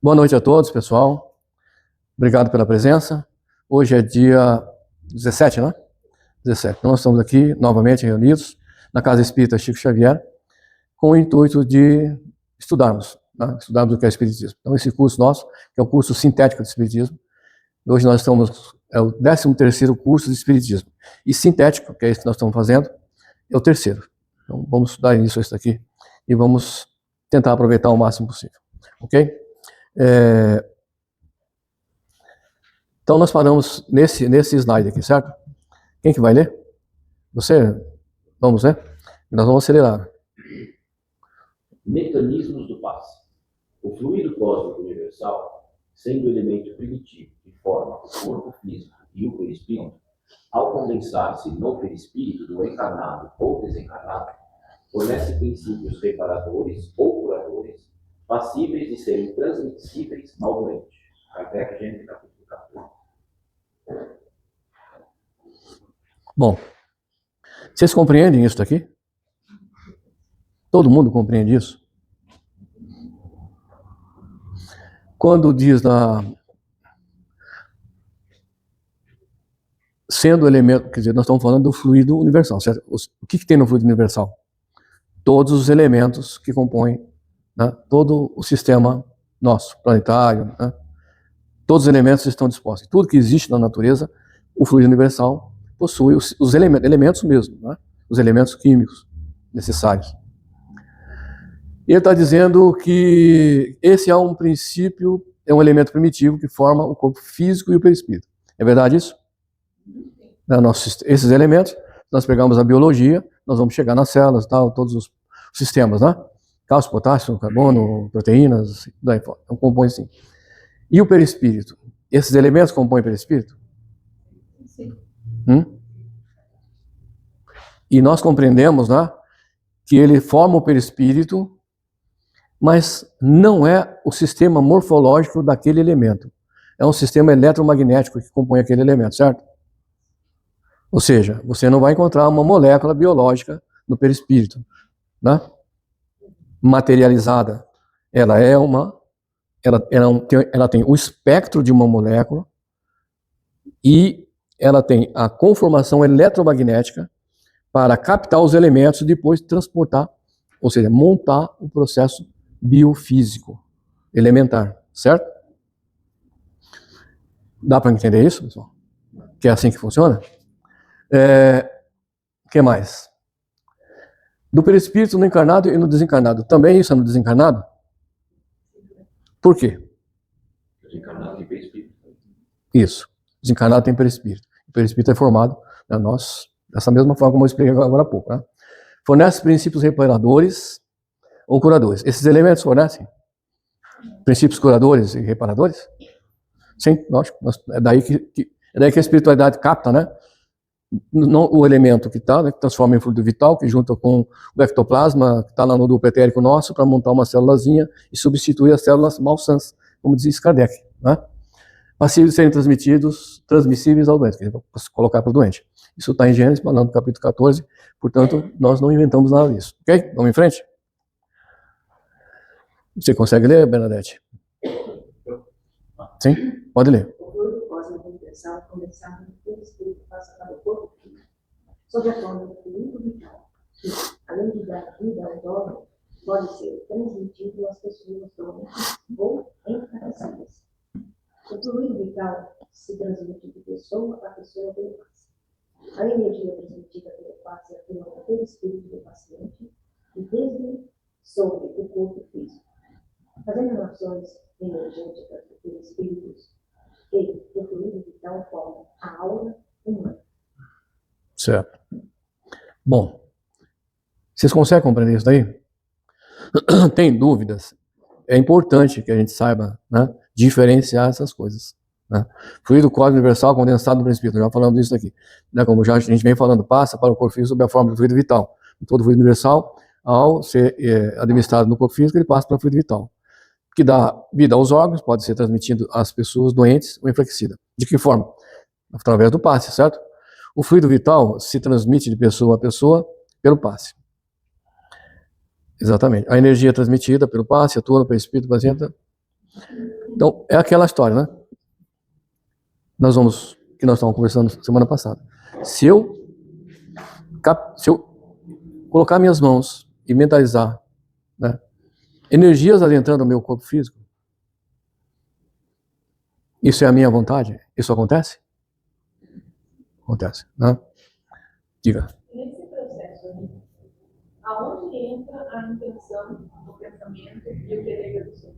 Boa noite a todos, pessoal. Obrigado pela presença. Hoje é dia 17, né? 17. Nós estamos aqui novamente reunidos na Casa Espírita Chico Xavier com o intuito de estudarmos, né? Estudarmos o que é Espiritismo. Então, esse curso nosso, que é o curso sintético de Espiritismo, hoje nós estamos, é o 13º curso de Espiritismo. E sintético, que é esse que nós estamos fazendo, é o terceiro. Então, vamos estudar início a isso aqui e vamos tentar aproveitar o máximo possível. Ok? Então, nós paramos nesse slide aqui, certo? Quem que vai ler? Você? Vamos, né? Nós vamos acelerar. Mecanismos do passe. O fluido cósmico universal, sendo o elemento primitivo que forma o corpo físico e o perispírito, ao condensar-se no perispírito do encarnado ou desencarnado, fornece princípios reparadores ou curadores, passíveis de serem transmissíveis ao doente. Kardec, Gênesis, capítulo 14. Bom, vocês compreendem isso daqui? Todo mundo compreende isso? Quando diz sendo elemento, quer dizer, nós estamos falando do fluido universal, certo? O que tem no fluido universal? Todos os elementos que compõem, né, todo o sistema nosso, planetário, né? Todos os elementos estão dispostos. Tudo que existe na natureza, o fluido universal possui os elementos mesmo, né? Os elementos químicos necessários. E ele está dizendo que esse é um princípio, é um elemento primitivo que forma o corpo físico e o perispírito. É verdade isso? Esses elementos, nós pegamos a biologia, nós vamos chegar nas células, tal, todos os sistemas, né? Cálcio, potássio, carbono, proteínas, daí fora. Então compõe assim. E o perispírito? Esses elementos compõem o perispírito? Sim. E nós compreendemos, né, que ele forma o perispírito, mas não é o sistema morfológico daquele elemento. É um sistema eletromagnético que compõe aquele elemento, certo? Ou seja, você não vai encontrar uma molécula biológica no perispírito, né? Materializada. Ela tem o espectro de uma molécula e ela tem a conformação eletromagnética para captar os elementos e depois transportar, ou seja, montar o processo biofísico elementar, certo? Dá para entender isso, pessoal? Que é assim que funciona? O que mais? Do perispírito no encarnado e no desencarnado. Também isso é no desencarnado? Por quê? Desencarnado tem perispírito. Isso. Desencarnado tem perispírito. O perispírito é formado, né, dessa mesma forma como eu expliquei agora há pouco, né? Fornece princípios reparadores ou curadores. Esses elementos fornecem princípios curadores e reparadores? Sim, lógico. É daí que a espiritualidade capta, né? O elemento que está, né, que transforma em fluido vital, que junta com o ectoplasma, que está lá no duplo etérico nosso, para montar uma célulazinha e substituir as células malsãs, como diz Kardec, né? Passíveis de serem transmissíveis ao doente, que vou colocar para o doente. Isso está em Gênesis, falando no capítulo 14, portanto, nós não inventamos nada disso. Ok? Vamos em frente? Você consegue ler, Bernadette? Sim? Pode ler. O fluido cósmico universal condensado no perispírito passa para o corpo físico, sob a forma do fluido vital, que, além de dar vida ao dono, pode ser transmitido às pessoas doentes ou encarecidas. O fluido vital se transmite de pessoa a pessoa pelo passe. A energia transmitida pelo passe atua no perispírito do paciente e desde sobre o corpo físico, fazendo relações energéticas do perispírito e o fluido vital forma a aura humana. Certo. Bom, vocês conseguem compreender isso daí? Tem dúvidas? É importante que a gente saiba, né, diferenciar essas coisas, né? Fluido cósmico universal condensado no perispírito, já falamos disso aqui, né? Como já a gente vem falando, passa para o corpo físico sob a forma do fluido vital. Todo fluido universal, ao ser administrado no corpo físico, ele passa para o fluido vital, que dá vida aos órgãos, pode ser transmitido às pessoas doentes ou enfraquecidas. De que forma? Através do passe, certo? O fluido vital se transmite de pessoa a pessoa pelo passe. Exatamente. A energia transmitida pelo passe atua no perispírito do paciente Então, é aquela história, né? Que nós estávamos conversando semana passada. Se eu colocar minhas mãos e mentalizar, né, energias adentrando o meu corpo físico, isso é a minha vontade? Isso acontece? Acontece, né? Diga. Nesse processo aí, aonde entra a intenção do pensamento e o querer do ser?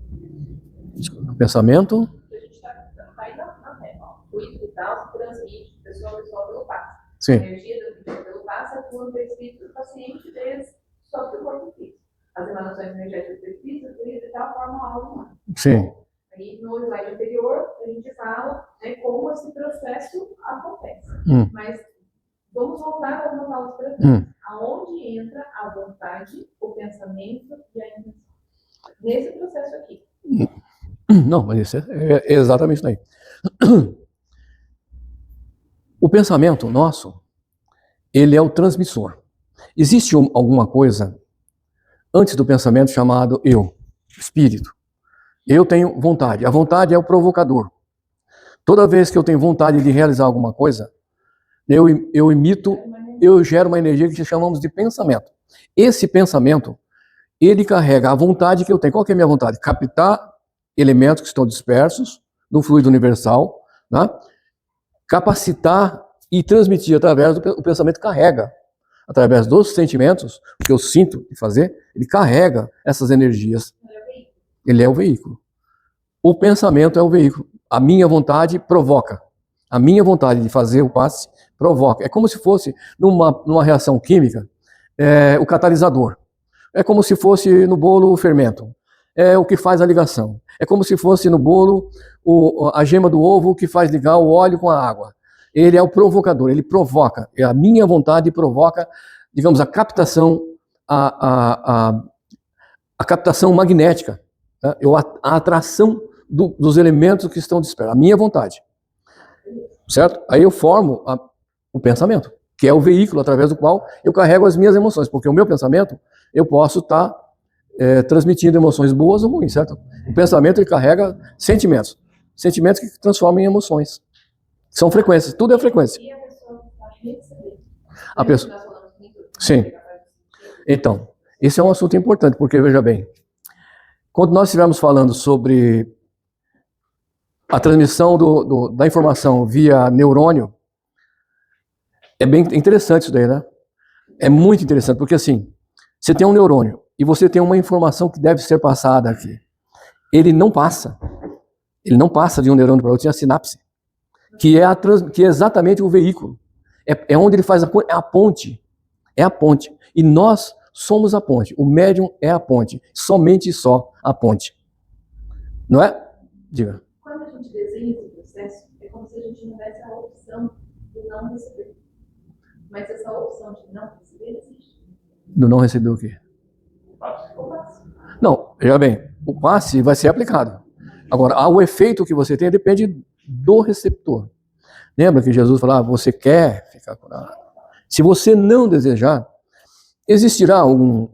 O pensamento? A gente está aí na Terra, o fluido vital se transmite, pessoa pelo passe. Sim. A energia pelo passe atua no espírito do paciente desde só o corpo físico. As emanações energéticas do espírito, o fluido vital formam algo humano. Sim. Aí no slide anterior, a gente fala, né, como esse processo acontece. Mas vamos voltar a uma aula para aonde entra a vontade, o pensamento e a intenção. Nesse processo aqui. Não, mas isso é exatamente isso aí. O pensamento nosso, ele é o transmissor. Existe alguma coisa antes do pensamento chamado eu, espírito. Eu tenho vontade. A vontade é o provocador. Toda vez que eu tenho vontade de realizar alguma coisa, eu gero uma energia que chamamos de pensamento. Esse pensamento, ele carrega a vontade que eu tenho. Qual que é a minha vontade? Captar elementos que estão dispersos no fluido universal, né? Capacitar e transmitir através do pensamento carrega. Através dos sentimentos, o que eu sinto de fazer, ele carrega essas energias. Ele é o veículo. O pensamento é o veículo. A minha vontade provoca. A minha vontade de fazer o passe provoca. É como se fosse, numa reação química, o catalisador. É como se fosse no bolo o fermento. É o que faz a ligação. É como se fosse no bolo a gema do ovo que faz ligar o óleo com a água. Ele é o provocador, ele provoca. A minha vontade provoca, digamos, a captação, a captação magnética, né? A atração dos elementos que estão dispersos. A minha vontade. Certo? Aí eu formo o pensamento, que é o veículo através do qual eu carrego as minhas emoções, porque o meu pensamento, eu posso estar transmitindo emoções boas ou ruins, certo? O pensamento, ele carrega sentimentos que transformam em emoções. São frequências, tudo é frequência. E a pessoa está recebendo. A pessoa... Sim. Então, esse é um assunto importante, porque, veja bem, quando nós estivermos falando sobre a transmissão da informação via neurônio, é bem interessante isso daí, né? É muito interessante, porque assim, você tem um neurônio e você tem uma informação que deve ser passada aqui. Ele não passa de um neurônio para outro, tem a sinapse, que é exatamente o veículo. É onde ele faz a ponte. É a ponte. E nós somos a ponte. O médium é a ponte. Somente só a ponte. Não é? Diga. Quando a gente desenha esse processo, é como se a gente não desse a opção de não receber. Mas essa opção de não receber existe. Do não receber o quê? O passe. Não, veja bem, o passe vai ser aplicado. Agora, o efeito que você tem depende do receptor. Lembra que Jesus falava, você quer ficar curado? Se você não desejar, existirá algum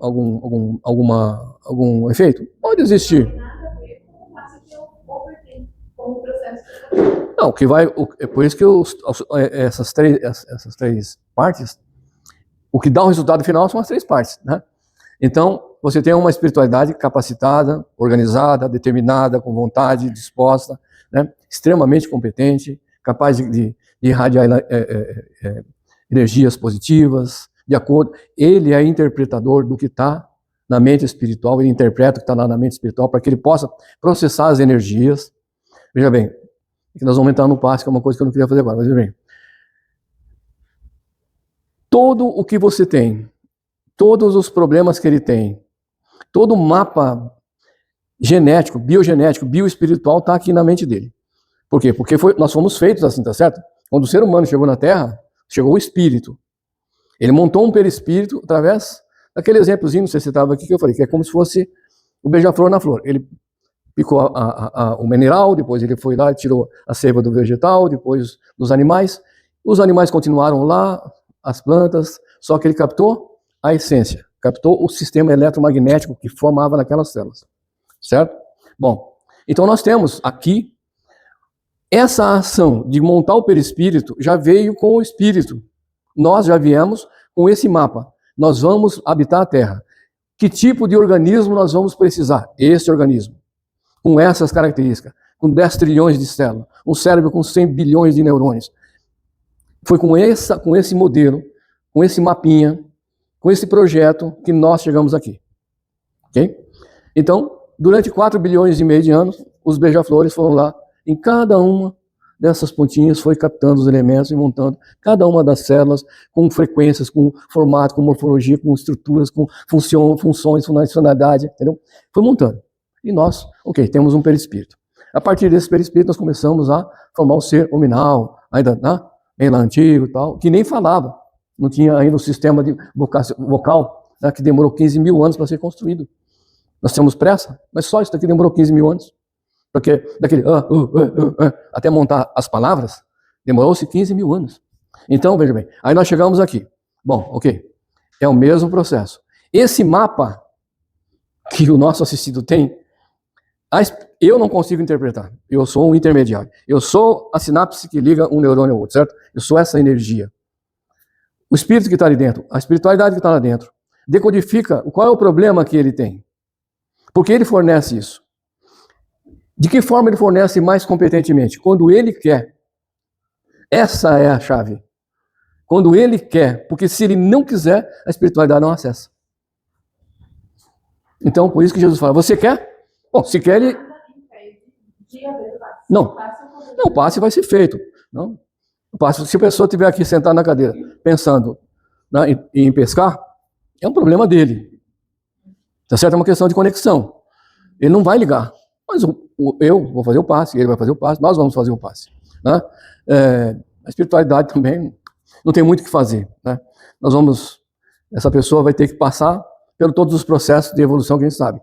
efeito? Pode existir. Não tem nada a ver com o passe que eu ofertei, com o processo que eu Não, é por isso que essas três partes, o que dá o resultado final são as três partes, né? Então, você tem uma espiritualidade capacitada, organizada, determinada, com vontade, disposta, né? Extremamente competente, capaz de irradiar energias positivas, de acordo. Ele é interpretador do que está na mente espiritual, ele interpreta o que está na mente espiritual para que ele possa processar as energias. Veja bem, que nós vamos entrar no passe, que é uma coisa que eu não queria fazer agora, mas veja bem. Todo o que você tem, todos os problemas que ele tem, todo o mapa genético, biogenético, bioespiritual está aqui na mente dele. Por quê? Porque nós fomos feitos assim, tá certo? Quando o ser humano chegou na Terra, chegou o espírito. Ele montou um perispírito através daquele exemplozinho, não sei se você estava aqui, que eu falei, que é como se fosse o beija-flor na flor. Ele picou o mineral, depois ele foi lá e tirou a seiva do vegetal, depois dos animais. Os animais continuaram lá, as plantas, só que ele captou a essência, captou o sistema eletromagnético que formava naquelas células, certo? Bom, Então nós temos aqui essa ação de montar o perispírito já veio com o espírito. Nós já viemos com esse mapa. Nós vamos habitar a Terra. Que tipo de organismo nós vamos precisar? Esse organismo, com essas características, com 10 trilhões de células, um cérebro com 100 bilhões de neurônios. Foi com esse modelo, com esse mapinha, com esse projeto que nós chegamos aqui. Ok? Então, durante 4 bilhões e meio de anos, os beija-flores foram lá, em cada uma dessas pontinhas foi captando os elementos e montando cada uma das células com frequências, com formato, com morfologia, com estruturas, com funções, funcionalidade, entendeu? Foi montando. E nós, ok, temos um perispírito. A partir desse perispírito, nós começamos a formar o ser hominal, ainda meio antigo e tal, que nem falava. Não tinha ainda o sistema de vocal, né, que demorou 15 mil anos para ser construído. Nós temos pressa, mas só isso daqui demorou 15 mil anos. Porque daquele até montar as palavras, demorou-se 15 mil anos. Então, veja bem, aí nós chegamos aqui. Bom, ok, é o mesmo processo. Esse mapa que o nosso assistido tem, eu não consigo interpretar. Eu sou um intermediário. Eu sou a sinapse que liga um neurônio ao outro, certo? Eu sou essa energia. O espírito que está ali dentro, a espiritualidade que está lá dentro, decodifica qual é o problema que ele tem. Porque ele fornece isso. De que forma ele fornece mais competentemente? Quando ele quer. Essa é a chave. Quando ele quer. Porque se ele não quiser, a espiritualidade não acessa. Então, por isso que Jesus fala, você quer? Bom, se quer, ele... Não, o passe vai ser feito. Não? O passe, se a pessoa estiver aqui sentada na cadeira, pensando, né, em pescar, é um problema dele. Tá certo? É uma questão de conexão. Ele não vai ligar. Mas eu vou fazer o passe, ele vai fazer o passe, nós vamos fazer o passe. Né? A espiritualidade também não tem muito o que fazer. Né? Essa pessoa vai ter que passar por todos os processos de evolução que a gente sabe.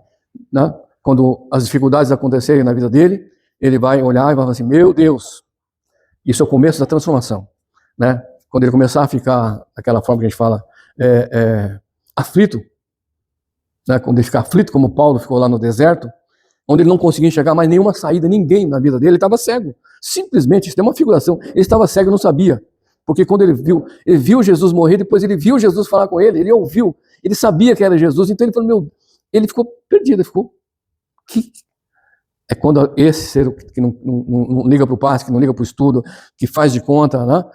Né? Quando as dificuldades acontecerem na vida dele, ele vai olhar e vai falar assim, meu Deus, isso é o começo da transformação. Né? Quando ele começar a ficar, aquela forma que a gente fala, aflito, né? Quando ele ficar aflito, como Paulo ficou lá no deserto, onde ele não conseguia enxergar mais nenhuma saída, ninguém na vida dele, ele estava cego. Simplesmente, isso é uma figuração, ele estava cego e não sabia. Porque quando ele viu Jesus morrer, depois ele viu Jesus falar com ele ouviu, ele sabia que era Jesus, então ele falou, ele ficou perdido, É quando esse ser que não liga para o passe, que não liga para o estudo, que faz de conta, né?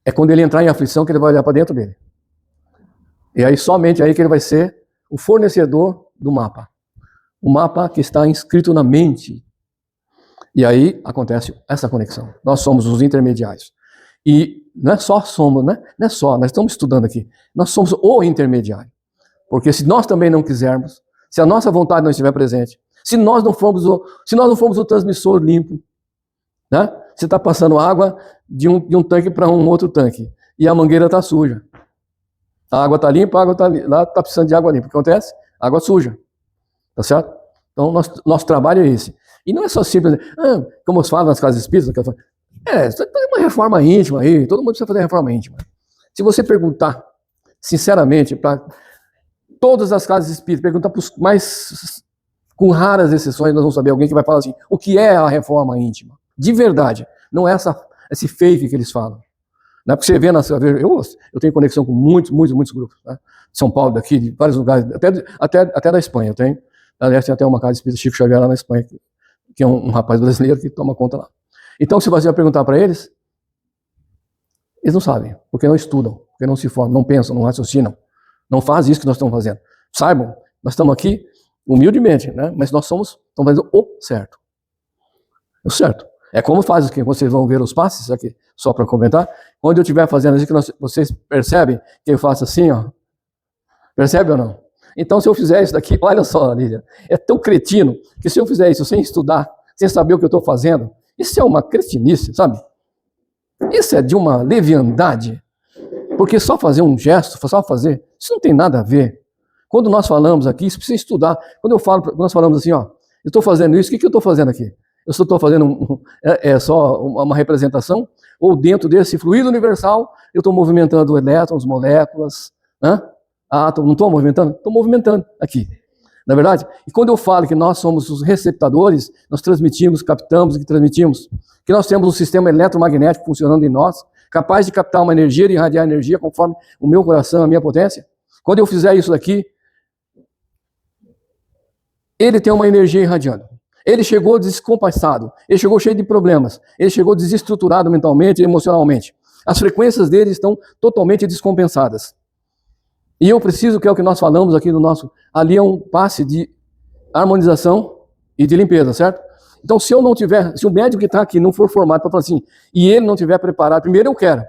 É quando ele entrar em aflição que ele vai olhar para dentro dele. E aí somente aí que ele vai ser o fornecedor do mapa. O mapa que está inscrito na mente. E aí acontece essa conexão. Nós somos os intermediários. E não é só somos, né? Não é só, nós estamos estudando aqui. Nós somos o intermediário. Porque se nós também não quisermos, se a nossa vontade não estiver presente, se nós não formos o transmissor limpo, né? Você está passando água de um tanque para um outro tanque e a mangueira está suja. A água está limpa, a água está lá está precisando de água limpa. O que acontece? Água suja. Tá certo? Então, nosso trabalho é esse. E não é só simples, como se fala nas casas espíritas, você vai fazer uma reforma íntima aí, todo mundo precisa fazer reforma íntima. Se você perguntar, sinceramente, para todas as casas espíritas, perguntar para os mais, com raras exceções, nós vamos saber alguém que vai falar assim, o que é a reforma íntima? De verdade, não é esse fake que eles falam. Não é porque você vê, eu tenho conexão com muitos grupos, né? São Paulo, daqui, de vários lugares, até da Espanha, eu tenho. Aliás, tem até uma casa espírita Chico Xavier lá na Espanha, que é um rapaz brasileiro que toma conta lá. Então, se você vai perguntar para eles não sabem, porque não estudam, porque não se formam, não pensam, não raciocinam, não fazem isso que nós estamos fazendo. Saibam, nós estamos aqui humildemente, né? Mas nós estamos fazendo o certo. O certo. É como faz que vocês vão ver os passes, aqui, só para comentar. Quando eu estiver fazendo isso, que vocês percebem que eu faço assim, ó. Percebe ou não? Então, se eu fizer isso daqui, olha só, Lídia, é tão cretino que se eu fizer isso sem estudar, sem saber o que eu estou fazendo, isso é uma cretinice, sabe? Isso é de uma leviandade, porque só fazer um gesto, isso não tem nada a ver. Quando nós falamos aqui, isso precisa estudar. Quando nós falamos assim, ó, eu estou fazendo isso, o que eu estou fazendo aqui? Eu só estou fazendo só uma representação, ou dentro desse fluido universal, eu estou movimentando elétrons, moléculas, átomos, não estou movimentando? Estou movimentando aqui. Na verdade, e quando eu falo que nós somos os receptadores, nós transmitimos, captamos e transmitimos, que nós temos um sistema eletromagnético funcionando em nós, capaz de captar uma energia e irradiar energia conforme o meu coração, a minha potência. Quando eu fizer isso daqui, ele tem uma energia irradiando. Ele chegou descompassado, ele chegou cheio de problemas, ele chegou desestruturado mentalmente e emocionalmente. As frequências dele estão totalmente descompensadas. E eu preciso, que é o que nós falamos aqui no nosso, ali é um passe de harmonização e de limpeza, certo? Então, se eu não tiver, se o médico que está aqui não for formado para falar assim, e ele não tiver preparado, primeiro eu quero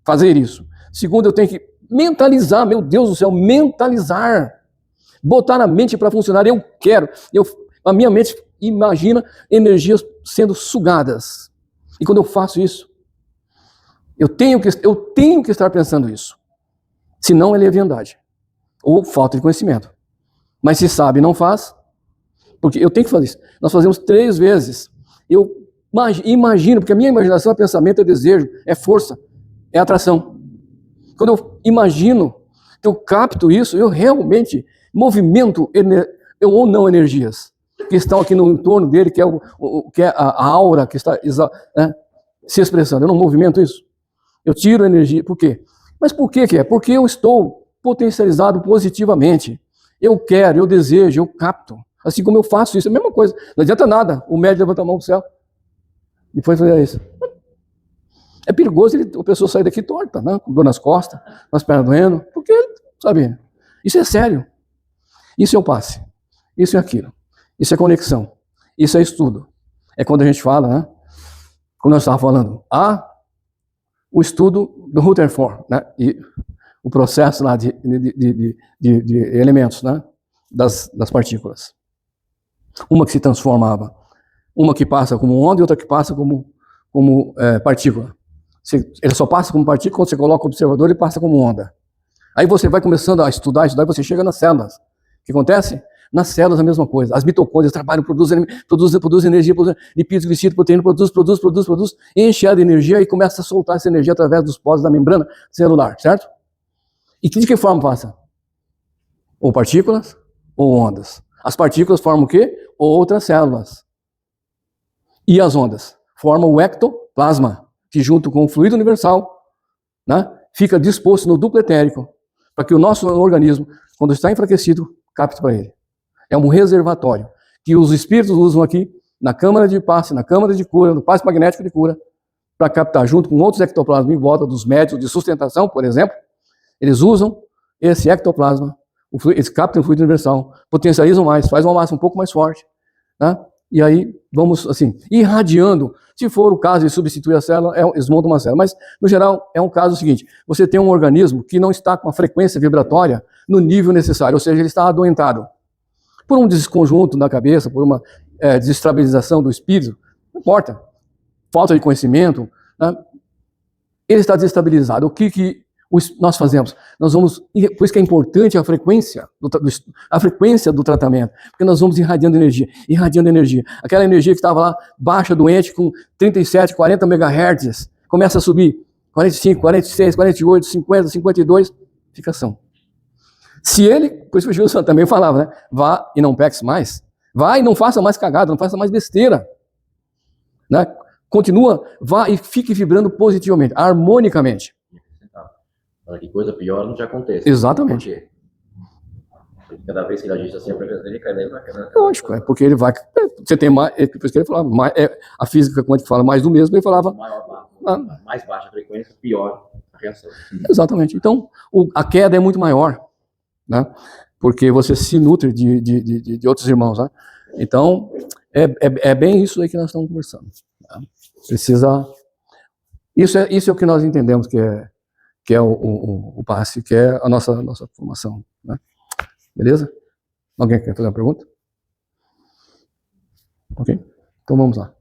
fazer isso. Segundo, eu tenho que mentalizar, meu Deus do céu, mentalizar. Botar na mente para funcionar, eu quero. A minha mente imagina energias sendo sugadas. E quando eu faço isso, eu tenho que estar pensando isso. Senão é leviandade. Ou falta de conhecimento. Mas se sabe e não faz, porque eu tenho que fazer isso. Nós fazemos 3 vezes. Eu imagino, porque a minha imaginação é pensamento, é desejo, é força, é atração. Quando eu imagino, eu capto isso, eu realmente movimento ou não energias que estão aqui no entorno dele, que é a aura que está se expressando. Eu não movimento isso. Eu tiro energia. Por quê? Mas por que é? Porque eu estou potencializado positivamente. Eu quero, eu desejo, eu capto. Assim como eu faço isso, é a mesma coisa. Não adianta nada o médico levantar a mão para o céu e depois fazer isso. É perigoso a pessoa sair daqui torta, né? Com dor nas costas, com as pernas doendo, porque, sabe, isso é sério. Isso é o passe. Isso é aquilo. Isso é conexão. Isso é estudo. É quando a gente fala, né? Como nós estávamos falando, o estudo do Rutherford, né? E o processo lá de elementos, né? Das partículas. Uma que se transformava, uma que passa como onda e outra que passa como partícula. Ele só passa como partícula quando você coloca o observador e passa como onda. Aí você vai começando a estudar e você chega nas células. O que acontece? Nas células a mesma coisa. As mitocôndrias trabalham, produzem energia, produzem lipídios, glicídios, proteína, produz, enche de energia e começa a soltar essa energia através dos poros da membrana celular, certo? E de que forma passa? Ou partículas ou ondas. As partículas formam o quê? Outras células. E as ondas? Formam o ectoplasma, que junto com o fluido universal, né, fica disposto no duplo etérico, para que o nosso organismo, quando está enfraquecido, capte para ele. É um reservatório que os espíritos usam aqui na câmara de passe, na câmara de cura, no passe magnético de cura, para captar junto com outros ectoplasmas em volta dos médios de sustentação, por exemplo. Eles usam esse ectoplasma, eles captam o fluido universal, potencializam mais, faz uma massa um pouco mais forte, né? E aí vamos, assim, irradiando. Se for o caso de substituir a célula, eles montam uma célula. Mas, no geral, é um caso seguinte: você tem um organismo que não está com a frequência vibratória no nível necessário, ou seja, ele está adoentado. Por um desconjunto da cabeça, por uma desestabilização do espírito, não importa, falta de conhecimento, né? Ele está desestabilizado. O que nós fazemos? Nós vamos, por isso que é importante a frequência do tratamento, porque nós vamos irradiando energia. Aquela energia que estava lá baixa, doente, com 37, 40 MHz, começa a subir, 45, 46, 48, 50, 52, fica ação. Se ele, por isso que o Gilson também falava, né? Vá e não peques mais. Vá e não faça mais cagada, não faça mais besteira. Né? Continua, vá e fique vibrando positivamente, harmonicamente. Para que coisa pior não te aconteça. Exatamente. Porque cada vez que ele agita sempre, ele cai dentro da... Lógico, é porque ele vai... Você tem mais... Por isso que ele falava, a física quântica fala mais do mesmo, ele falava... Mais baixa a frequência, pior a reação. Exatamente. Então, a queda é muito maior, né? Porque você se nutre de outros irmãos, né? Então, é bem isso aí que nós estamos conversando. Tá? Precisa... Isso é o que nós entendemos que é o passe, que é a nossa formação, né? Beleza? Alguém quer fazer uma pergunta? Ok? Então vamos lá.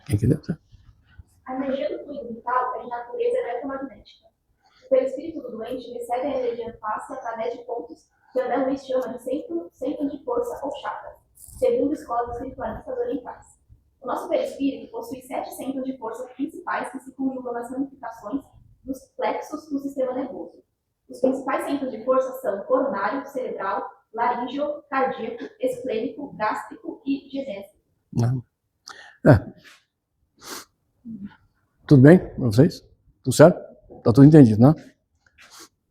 Quem quer ler? A energia do fluido vital é de natureza eletromagnética. O perispírito do doente recebe a energia passe através de pontos que André Luiz chama de centros de força ou chakras, segundo escolas espiritualistas orientais. O nosso perispírito possui 7 centros de força principais que se conjugam nas ramificações dos plexos do sistema nervoso. Os principais centros de força são coronário, cerebral, laríngeo, cardíaco, esplênico, gástrico e digéstico. Tudo bem para vocês? Tudo certo? Tá tudo entendido, né?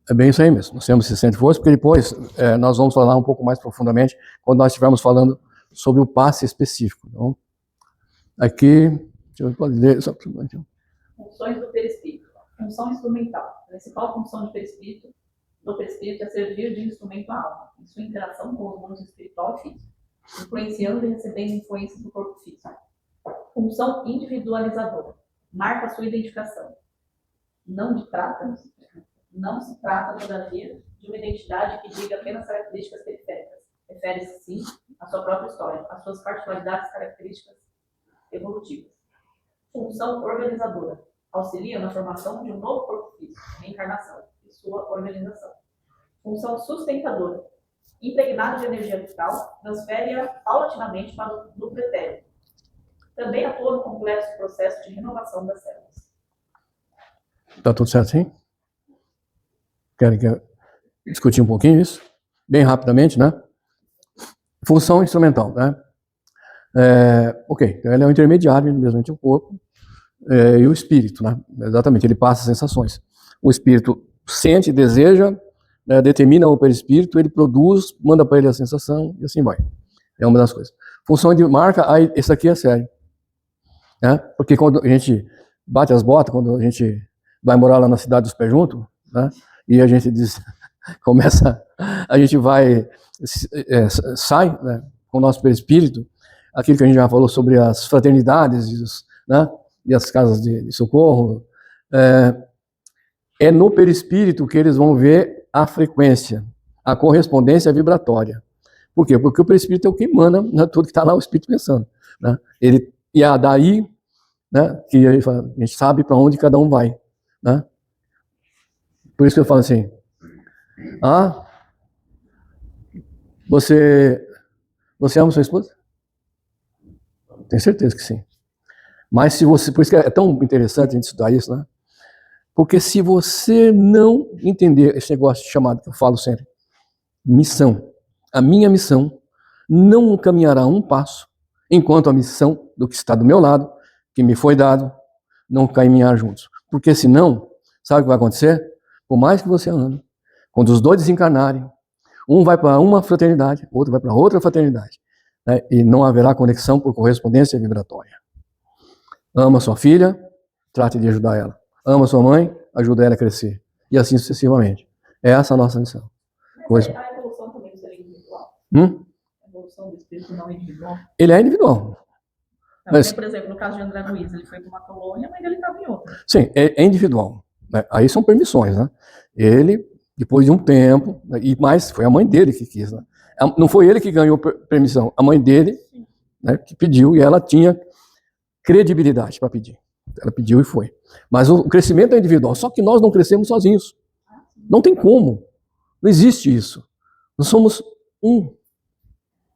É bem isso aí mesmo. Nós temos esse centro de força, porque depois nós vamos falar um pouco mais profundamente quando nós estivermos falando sobre o passe específico. Então, aqui, deixa eu ler só para o Funções do perispírito. Função instrumental. A principal função do perispírito é servir de instrumento à alma, em sua interação com os mundos espiritual e físico, influenciando e recebendo influências do corpo físico. Função individualizadora. Marca sua identificação. Não se trata, todavia, de uma identidade que diga apenas características periféricas. Refere-se, sim, à sua própria história, às suas particularidades características evolutivas. Função organizadora. Auxilia na formação de um novo corpo físico, reencarnação, e sua organização. Função sustentadora. Impregnado de energia vital, transfere-a paulatinamente para o núcleo etéreo. Também atua no complexo processo de renovação das células. Tá tudo certo, sim? Querem que eu discutir um pouquinho isso? Bem rapidamente, né? Função instrumental, né? Ok, então ele é um intermediário mesmo entre o corpo e o espírito, né? Exatamente, ele passa sensações. O espírito sente, deseja, determina o perispírito, ele produz, manda para ele a sensação e assim vai. É uma das coisas. Função de marca, aí, esse aqui é sério. Né? Porque quando a gente bate as botas, quando a gente vai morar lá na cidade dos pés juntos, né? E a gente diz, a gente vai, sai, né, com o nosso perispírito, aquilo que a gente já falou sobre as fraternidades né, e as casas de socorro, é no perispírito que eles vão ver a frequência, a correspondência vibratória. Por quê? Porque o perispírito é o que emana, né, tudo que está lá o espírito pensando. Né? E é daí, né, que a gente sabe para onde cada um vai. Né? Por isso que eu falo assim, você ama sua esposa? Tenho certeza que sim. Mas se você, por isso que é tão interessante a gente estudar isso, né? Porque se você não entender esse negócio chamado, que eu falo sempre, missão, a minha missão não caminhará um passo, enquanto a missão do que está do meu lado, que me foi dado, não caminhar juntos. Porque senão, sabe o que vai acontecer? Por mais que você ame, quando os dois desencarnarem, um vai para uma fraternidade, outro vai para outra fraternidade, né? E não haverá conexão por correspondência vibratória. Ama sua filha, trate de ajudar ela. Ama sua mãe, ajuda ela a crescer. E assim sucessivamente. Essa é a nossa missão. Mas a evolução também do ser individual? A evolução do espírito não é individual? Ele é individual. Não, mas, por exemplo, no caso de André Luiz, ele foi para uma colônia, mas ele estava em outra. Sim, é individual. Aí são permissões, né? Ele, depois de um tempo, mas foi a mãe dele que quis, né? Não foi ele que ganhou permissão, a mãe dele, né, que pediu, e ela tinha credibilidade para pedir. Ela pediu e foi. Mas o crescimento é individual, só que nós não crescemos sozinhos. Não tem como. Não existe isso. Nós somos um.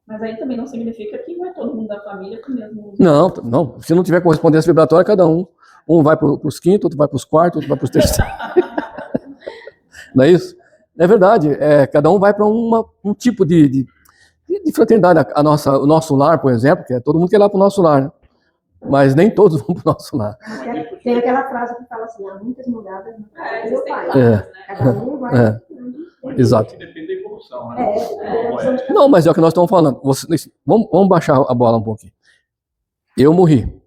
Mas aí também não significa que vai todo mundo da família com o mesmo... Não. Se não tiver correspondência vibratória, cada um. Um vai para os quintos, outro vai para os quartos, outro vai para os terceiros. Não é isso? É verdade. Cada um vai para um tipo de fraternidade. O nosso lar, por exemplo, que é todo mundo quer ir lá para o nosso lar, né? Mas nem todos vão para o nosso lar. Tem aquela frase que fala assim, há muitas moradas no pai do meu pai. Cada um vai... Exato. Depende da evolução, né? Não, mas é o que nós estamos falando. Vamos baixar a bola um pouquinho. Eu morri.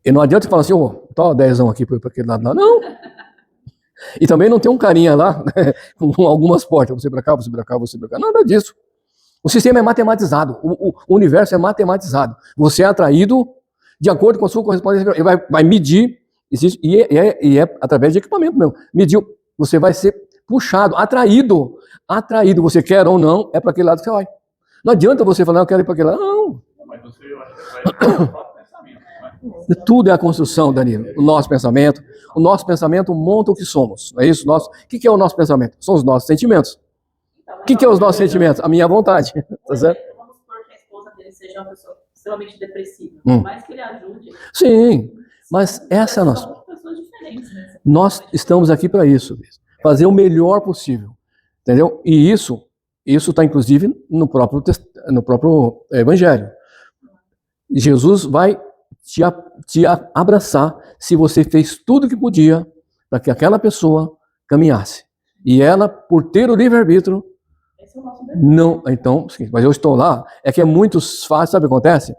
E não adianta falar assim, tá 10 aqui para aquele lado lá. Não. E também não tem um carinha lá, né, com algumas portas. Você para cá, você para cá, você para cá. Nada disso. O sistema é matematizado. O universo é matematizado. Você é atraído de acordo com a sua correspondência. Ele vai medir. Existe, e é através de equipamento mesmo. Mediu. Você vai ser puxado, atraído. Atraído. Você quer ou não, é para aquele lado que você vai. Não adianta você falar, eu quero ir para aquele lado. Não. Mas você vai para o próprio pensamento, né? Tudo é a construção, Danilo. O nosso pensamento monta o que somos. Não é isso? O que é o nosso pensamento? São os nossos sentimentos. O que é os nossos sentimentos? A minha vontade. Tá certo? Vamos supor que a esposa dele seja uma pessoa extremamente depressiva. Por mais que ele ajude. Sim, mas essa é a nossa. São pessoas diferentes. diferentes, né? Nós estamos aqui para isso, fazer o melhor possível, entendeu? E isso está inclusive no próprio Evangelho. Jesus vai te abraçar se você fez tudo o que podia para que aquela pessoa caminhasse. E ela, por ter o livre-arbítrio, Esse é o nosso dever. não. Então, mas eu estou lá, é que é muito fácil, sabe o que acontece?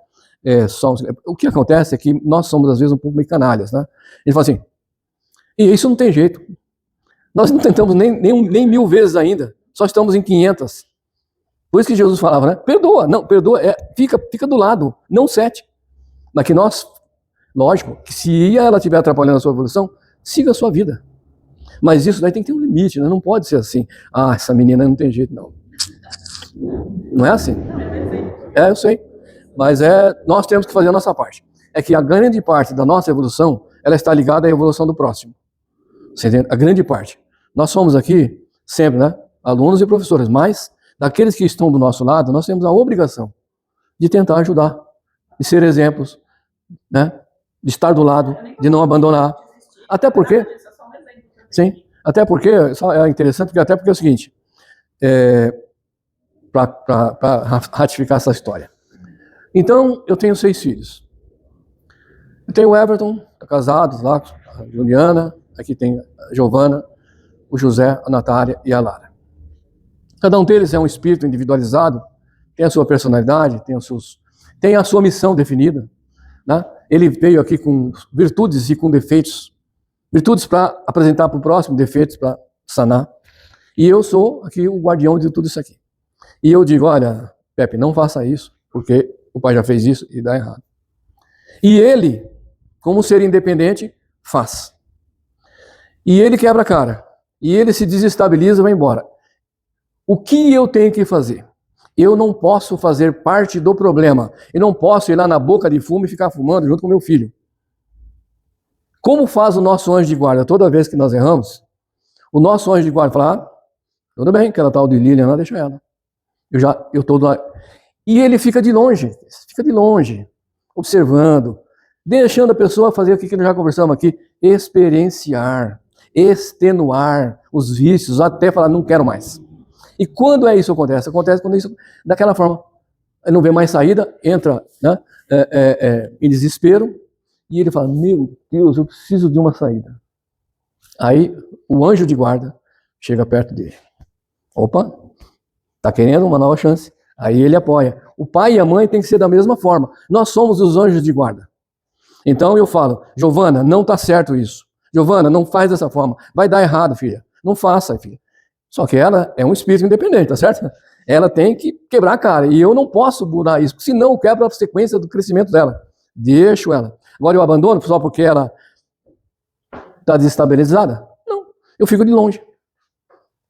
O que acontece é que nós somos, às vezes, um pouco meio canalhas, né? Ele fala assim, e isso não tem jeito. Nós não tentamos nem 1000 vezes ainda, só estamos em 500. Por isso que Jesus falava, né? Perdoa, não, perdoa, fica do lado, não 7. Mas que nós, lógico, que se ela estiver atrapalhando a sua evolução, siga a sua vida. Mas isso daí tem que ter um limite, né? Não pode ser assim, essa menina não tem jeito, não. Não é assim? Eu sei. Mas nós temos que fazer a nossa parte. É que a grande parte da nossa evolução, ela está ligada à evolução do próximo. Você entende? A grande parte. Nós somos aqui, sempre, né? Alunos e professores, mas daqueles que estão do nosso lado, nós temos a obrigação de tentar ajudar, de ser exemplos, né? De estar do lado, de não abandonar. Até porque, sim, até porque, é interessante, até porque é o seguinte, para ratificar essa história. Então, eu tenho 6 filhos. Eu tenho o Everton, tá casado lá, a Juliana, aqui tem a Giovana, o José, a Natália e a Lara. Cada um deles é um espírito individualizado, tem a sua personalidade, tem a sua missão definida, né? Ele veio aqui com virtudes e com defeitos. Virtudes para apresentar para o próximo, defeitos para sanar. E eu sou aqui o guardião de tudo isso aqui. E eu digo, olha, Pepe, não faça isso, porque o pai já fez isso e dá errado. E ele, como ser independente, faz. E ele quebra a cara. E ele se desestabiliza e vai embora. O que eu tenho que fazer? Eu não posso fazer parte do problema. Eu não posso ir lá na boca de fumo e ficar fumando junto com meu filho. Como faz o nosso anjo de guarda? Toda vez que nós erramos, o nosso anjo de guarda fala, tudo bem, aquela tal de Lilian, deixa ela. Eu estou lá. E ele fica de longe, observando, deixando a pessoa fazer o que nós já conversamos aqui, experienciar, extenuar os vícios, até falar, não quero mais. E quando isso acontece? Acontece quando isso, daquela forma, não vê mais saída, entra, né, em desespero, e ele fala, meu Deus, eu preciso de uma saída. Aí o anjo de guarda chega perto dele. Opa, tá querendo uma nova chance? Aí ele apoia. O pai e a mãe tem que ser da mesma forma. Nós somos os anjos de guarda. Então eu falo, Giovana, não tá certo isso. Giovana, não faz dessa forma. Vai dar errado, filha. Não faça, filha. Só que ela é um espírito independente, tá certo? Ela tem que quebrar a cara. E eu não posso mudar isso, senão eu quebro a sequência do crescimento dela. Deixo ela. Agora eu abandono só porque ela está desestabilizada? Não. Eu fico de longe,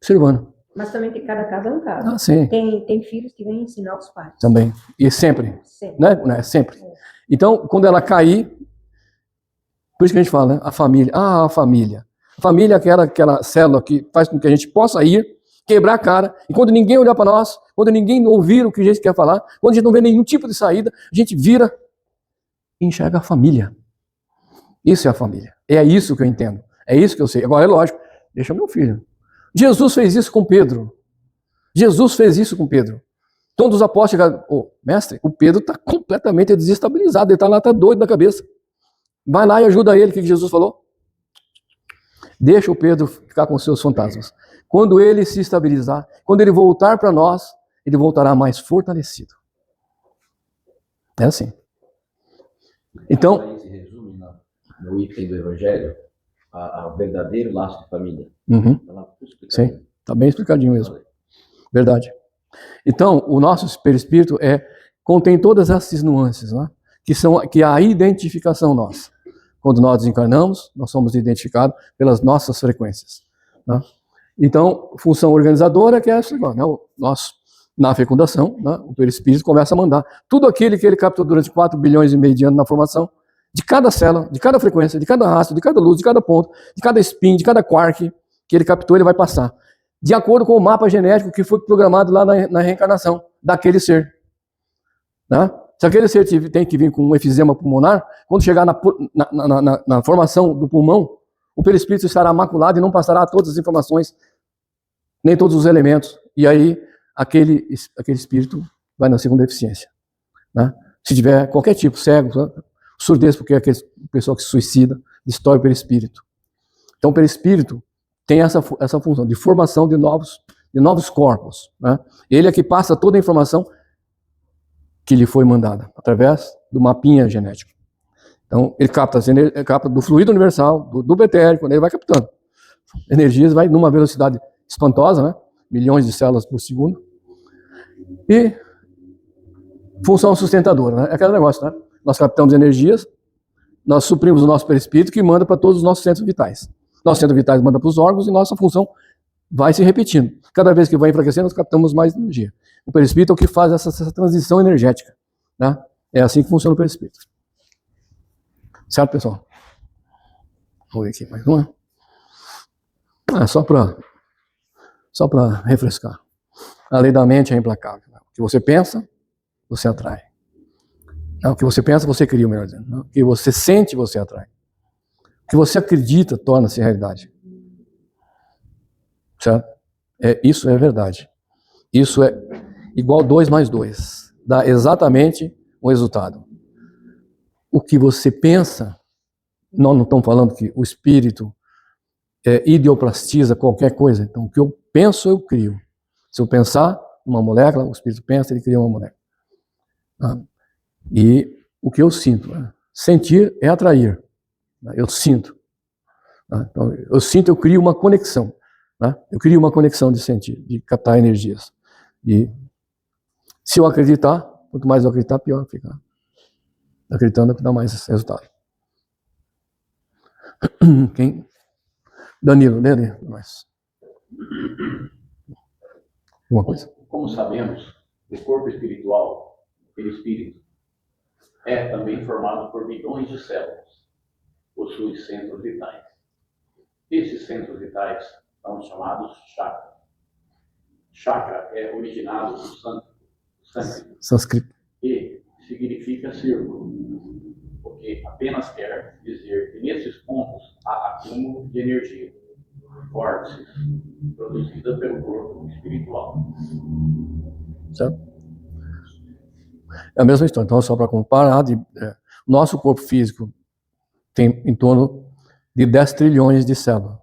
observando. Mas também tem cada caso é um caso. Sim. Tem filhos que vêm ensinar os pais. Também. E sempre. Sempre. Né? Sempre. Então, quando ela cair, por isso que a gente fala, né? A família. A família. A família é aquela célula que faz com que a gente possa ir, quebrar a cara, e quando ninguém olhar para nós, quando ninguém ouvir o que a gente quer falar, quando a gente não vê nenhum tipo de saída, a gente vira e enxerga a família. Isso é a família. É isso que eu entendo. É isso que eu sei. Agora, é lógico, deixa meu filho. Jesus fez isso com Pedro. Jesus fez isso com Pedro. Todos os apóstolos chegaram, mestre, o Pedro está completamente desestabilizado, ele está lá, está doido da cabeça. Vai lá e ajuda ele, o que Jesus falou? Deixa o Pedro ficar com seus fantasmas. Quando ele se estabilizar, quando ele voltar para nós, ele voltará mais fortalecido. É assim. Então, Isso se resume no item do Evangelho, ao verdadeiro laço de família. Sim, está bem explicadinho mesmo. Verdade. Então, o nosso perispírito contém todas essas nuances, né? Que é a identificação nossa. Quando nós desencarnamos, nós somos identificados pelas nossas frequências. Né? Então, função organizadora que é essa, né? Nós, na fecundação, né? O perispírito começa a mandar tudo aquilo que ele captou durante 4 bilhões e meio de anos na formação, de cada célula, de cada frequência, de cada rastro, de cada luz, de cada ponto, de cada spin, de cada quark que ele captou, ele vai passar. De acordo com o mapa genético que foi programado lá na reencarnação daquele ser. Né? Se aquele ser tem que vir com um efizema pulmonar, quando chegar na formação do pulmão, o perispírito estará maculado e não passará todas as informações, nem todos os elementos. E aí, aquele espírito vai nascer com deficiência. Né? Se tiver qualquer tipo, cego, surdez, porque é aquele pessoal que se suicida, destrói o perispírito. Então, o perispírito tem essa função de formação de novos corpos. Né? Ele é que passa toda a informação que lhe foi mandada, através do mapinha genético. Então, ele capta do fluido universal, do betérico, ele vai captando. Energias, vai numa velocidade espantosa, né? Milhões de células por segundo. E função sustentadora, né? É aquele negócio, né? Nós captamos energias, nós suprimos o nosso perispírito que manda para todos os nossos centros vitais. Nossos centros vitais mandam para os órgãos e nossa função vai se repetindo. Cada vez que vai enfraquecendo, nós captamos mais energia. O perispírito é o que faz essa transição energética. Né? É assim que funciona o perispírito. Certo, pessoal? Vou ver aqui mais uma. Só para refrescar. A lei da mente é implacável. O que você pensa, você atrai. O que você pensa, você cria, melhor dizendo. O que você sente, você atrai. O que você acredita, torna-se realidade. Certo? Isso é verdade. Isso é igual 2 mais 2. Dá exatamente o resultado. O que você pensa, nós não estamos falando que o espírito ideoplastiza qualquer coisa. Então, o que eu penso, eu crio. Se eu pensar uma molécula, o espírito pensa, ele cria uma molécula. E o que eu sinto? Sentir é atrair. Eu sinto. Então, eu sinto, eu crio uma conexão. Eu crio uma conexão de sentir, de captar energias. E se eu acreditar, quanto mais eu acreditar, pior fica. Acreditando que dá mais resultado. Quem? Danilo, lê ali. Mais. Uma coisa. Como sabemos, o corpo espiritual, o perispírito, é também formado por bilhões de células. Possui centros vitais. Esses centros vitais são chamados chakras. Chakra é originado do sânscrito e significa círculo, porque apenas quer dizer que nesses pontos há acúmulo de energia, vórtices, produzida pelo corpo espiritual. Certo? É a mesma história. Então, só para comparar, nosso corpo físico tem em torno de 10 trilhões de células.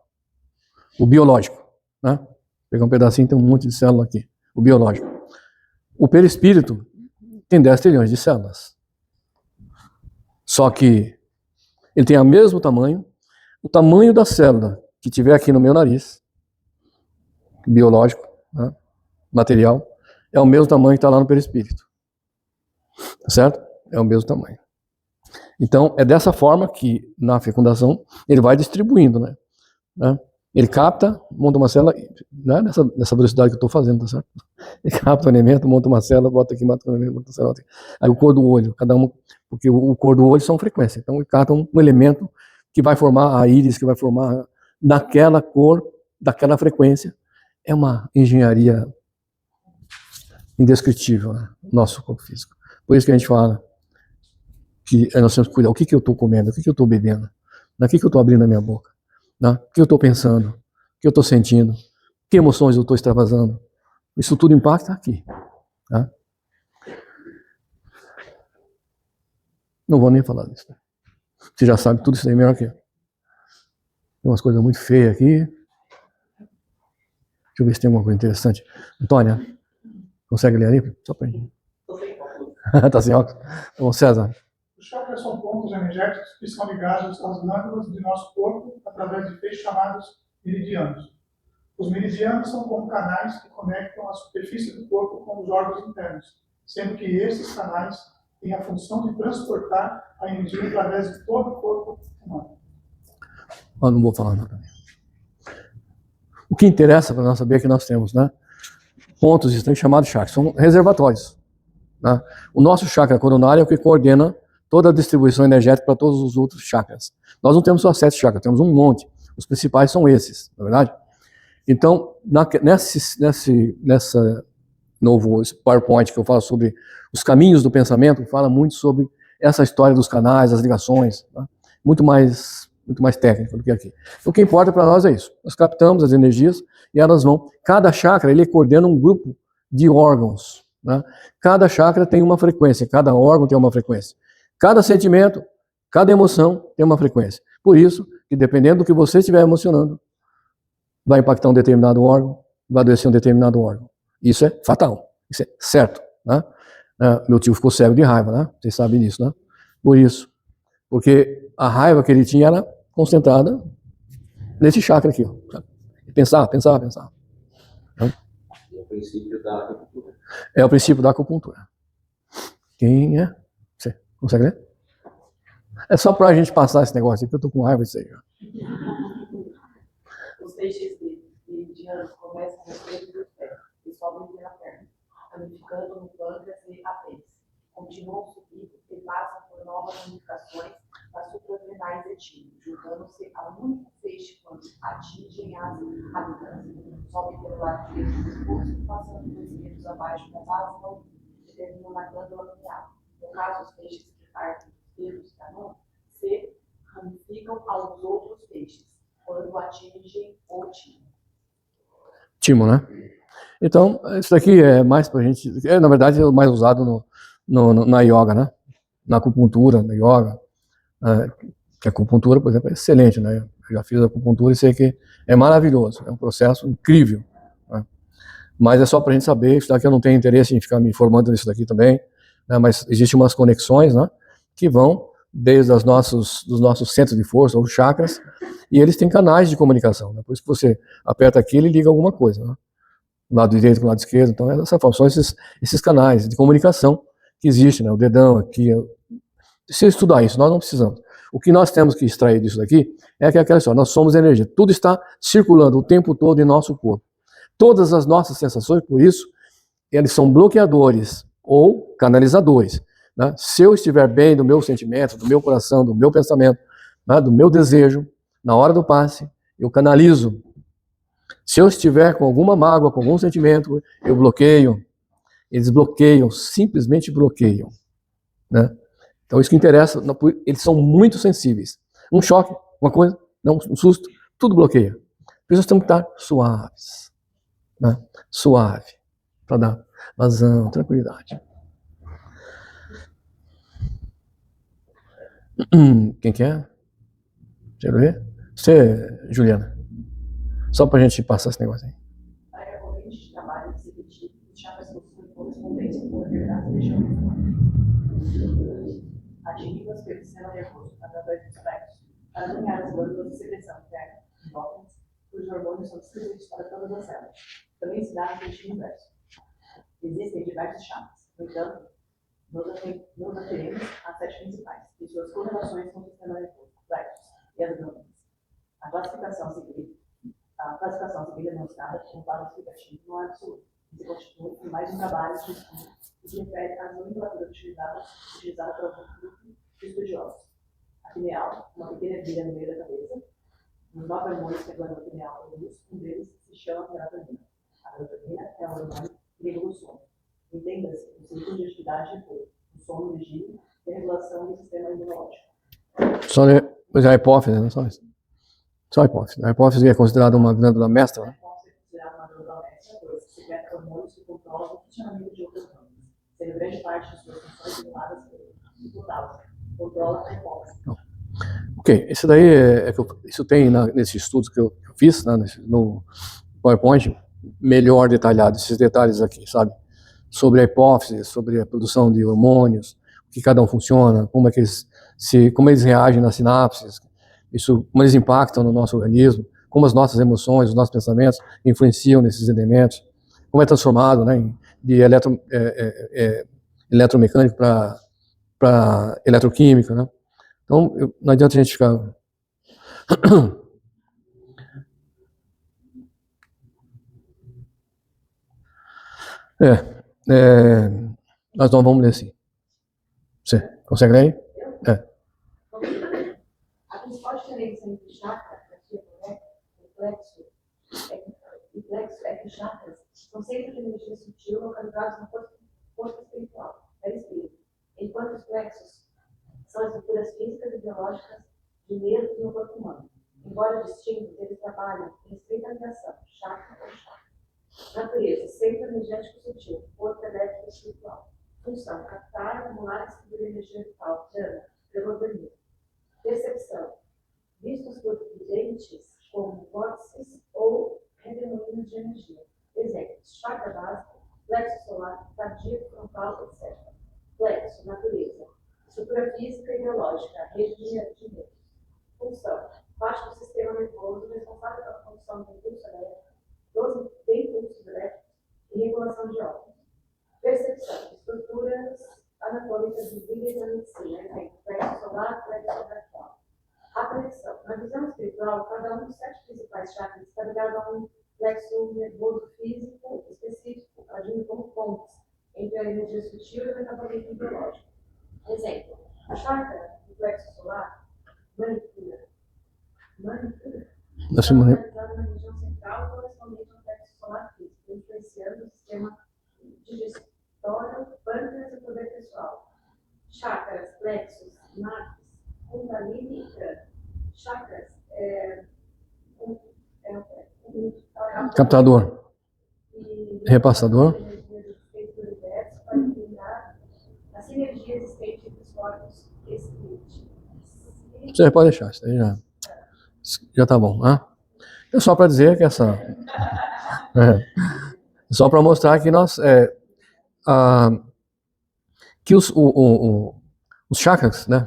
O biológico, né? Pegar um pedacinho, tem um monte de célula aqui. O biológico. O perispírito tem 10 trilhões de células. Só que ele tem o mesmo tamanho. O tamanho da célula que tiver aqui no meu nariz, biológico, né? Material, é o mesmo tamanho que está lá no perispírito. Certo? É o mesmo tamanho. Então, é dessa forma que, na fecundação, ele vai distribuindo, né? Ele capta, monta uma célula, né? nessa velocidade que eu estou fazendo, tá certo? Ele capta o elemento, monta uma célula, bota aqui, mata o elemento, monta uma célula. Aí o cor do olho, cada um, porque o cor do olho são frequências. Então, ele capta um elemento que vai formar a íris, que vai formar daquela cor, daquela frequência. É uma engenharia indescritível, né? Nosso corpo físico. Por isso que a gente fala que nós temos que cuidar. O que eu estou comendo? O que eu estou bebendo? O que eu estou abrindo a minha boca? O que eu estou pensando? O que eu estou sentindo? Que emoções eu estou extravasando? Isso tudo impacta aqui. Tá? Não vou nem falar disso. Né? Você já sabe tudo isso aí melhor que eu. Tem umas coisas muito feias aqui. Deixa eu ver se tem alguma coisa interessante. Antônia, consegue ler ali? Só para gente. Tá sem óculos? Bom, César. Os chakras são pontos energéticos que são ligados às glândulas de nosso corpo através de feixes chamados meridianos. Os meridianos são como canais que conectam a superfície do corpo com os órgãos internos, sendo que esses canais têm a função de transportar a energia através de todo o corpo humano. Não vou falar nada. O que interessa para nós saber é que nós temos, né, pontos estranhos chamados chakras, são reservatórios. Né? O nosso chakra coronário é o que coordena toda a distribuição energética para todos os outros chakras. Nós não temos só 7 chakras, temos um monte. Os principais são esses, não é verdade? Então, nessa novo PowerPoint que eu falo sobre os caminhos do pensamento, fala muito sobre essa história dos canais, das ligações, tá? Muito mais muito mais técnico do que aqui. O que importa para nós é isso. Nós captamos as energias e elas vão... Cada chakra, ele coordena um grupo de órgãos, né? Cada chakra tem uma frequência, cada órgão tem uma frequência. Cada sentimento, cada emoção tem uma frequência. Por isso, que dependendo do que você estiver emocionando, vai impactar um determinado órgão, vai adoecer um determinado órgão. Isso é fatal, isso é certo, né? Meu tio ficou cego de raiva, né? Vocês sabem disso, né? Por isso, porque a raiva que ele tinha era concentrada nesse chakra aqui, ó. Pensar. É o princípio da acupuntura. É o princípio da acupuntura. Quem é? Você consegue ler? É só pra gente passar esse negócio aqui, que eu tô com raiva disso aí. Os peixes meridianos começam no peito do pé e sobem pela perna, ramificando no pâncreas e apêndice. Continuam subindo e passam por novas ramificações das suprarrenais e timo, juntando-se a um único feixe quando atingem as habitantes. Sobem pelo lado direito do pescoço, passando 2 metros abaixo das asas e terminam na glândula pineal. No caso, os peixes que partem dos dedos da mão se ramificam aos outros peixes quando atingem o timo. Timo, né? Então, isso daqui é mais pra gente... na verdade, é o mais usado na yoga, né? Na acupuntura, na yoga. Que a acupuntura, por exemplo, é excelente, né? Eu já fiz acupuntura e sei que é maravilhoso. É um processo incrível, né? Mas é só pra gente saber. Isso daqui eu não tenho interesse em ficar me informando nisso daqui também, né? Mas existem umas conexões, né? Que vão desde dos nossos centros de força, os chakras, e eles têm canais de comunicação, né? Por isso que você aperta aqui, ele liga alguma coisa, né? Do lado direito com o lado esquerdo. Então, são esses canais de comunicação que existem, né? O dedão aqui. Se estudar isso, nós não precisamos. O que nós temos que extrair disso daqui é que aquela história, nós somos energia. Tudo está circulando o tempo todo em nosso corpo. Todas as nossas sensações, por isso, eles são bloqueadores ou canalizadores, né? Se eu estiver bem do meu sentimento, do meu coração, do meu pensamento, né? Do meu desejo, na hora do passe, eu canalizo. Se eu estiver com alguma mágoa, com algum sentimento, eu bloqueio. Eles bloqueiam, simplesmente bloqueiam, né? Então isso que interessa, eles são muito sensíveis. Um choque, uma coisa, um susto, tudo bloqueia. Por isso nós temos que estar suaves, né? Suave, para dar vazão, tranquilidade. Quem que é? Quero ver? Você, Juliana. Só para a gente passar esse negócio aí. A corrente de trabalho executivo dos chakras possuem correspondência com a verdade deixando atingidas pelo sistema nervoso através dos plexos para alinhar as glândulas de secreção interna, endócrinas, cujos hormônios são distribuídos para todas as células. Também se dá no sentido inverso. Existem diversos chakras, no entanto, nos ateremos às 7 principais e suas correlações com o sistema nervoso, plexos e as glândulas. A classificação a seguir é demonstrada como quadro explicativo no absoluto, que se constitui em mais um trabalho de estudo e que refere às nomenclaturas utilizadas por algum grupo de estudiosos. A pineal, uma pequena ervilha no meio da cabeça, os 9 hormônios que a glândula pineal produz, um deles se chama melatonina. A melatonina é um hormônio que regula o sono. Entenda-se o ciclo de atividade de repouso, o sono vigília e a regulação do sistema imunológico. Só a hipófise, não só isso. Só a hipófise. A hipófise é considerada uma glândula mestra, né? A hipófise é considerada uma glândula mestra, pois secreta hormônios que controlam o funcionamento de outras glândulas, sendo grande parte de suas funções reguladas pelo hipotálamo. Controla a hipófise. Ok, isso daí isso tem nesses estudos que eu fiz, né, no PowerPoint, melhor detalhado, esses detalhes aqui, sabe? Sobre a hipófise, sobre a produção de hormônios, o que cada um funciona, como eles reagem nas sinapses, como eles impactam no nosso organismo, como as nossas emoções, os nossos pensamentos influenciam nesses elementos, como é transformado, né, de eletromecânico para eletroquímica, né? Então, não adianta a gente ficar... nós não vamos ler assim. Você consegue ler aí? A principal diferença entre chakra, e plexo é que chakras são centros de energia sutil localizados no corpo espiritual, perispírito, enquanto os plexos são estruturas físicas e biológicas dinheiro e no corpo humano. Embora distintos, eles trabalham em estreita ligação, chakra ou chakra. Natureza, centro energético sutil, corpo elétrico espiritual. Função, captar, acumular e distribuir energia vital, prana, pelo organismo. Percepção, vistos por videntes como vórtices ou redemoinhos de energia. Exemplos, chakra básico, plexo solar, cardíaco, frontal, etc. Plexo, natureza, estrutura física e biológica, rede de nervos. Função, parte do sistema nervoso responsável pela função do impulso elétrico, dos impulsos elétricos e regulação de órgãos. Percepção, estruturas anatômicas visíveis na medicina, exemplo, plexo solar, plexo braquial. Apreensão, na visão espiritual, cada um dos 7 principais chakras está ligado a um plexo nervoso físico específico, agindo como pontes entre a energia sutil e o metabolismo biológico. Exemplo, a chakra do plexo solar, manicura, está localizada na região central correspondente ao plexo solar físico, influenciando o sistema digestório, pâncreas e poder pessoal. Chakras, plexos, nadis, kundalini e prana. Chakras Captador. Repassador. Para equilibrar a sinergia existente entre os corpos espíritos. Você pode deixar, isso aí já tá bom. Né? É só para dizer que essa. Só para mostrar que nós. Que os chakras, né?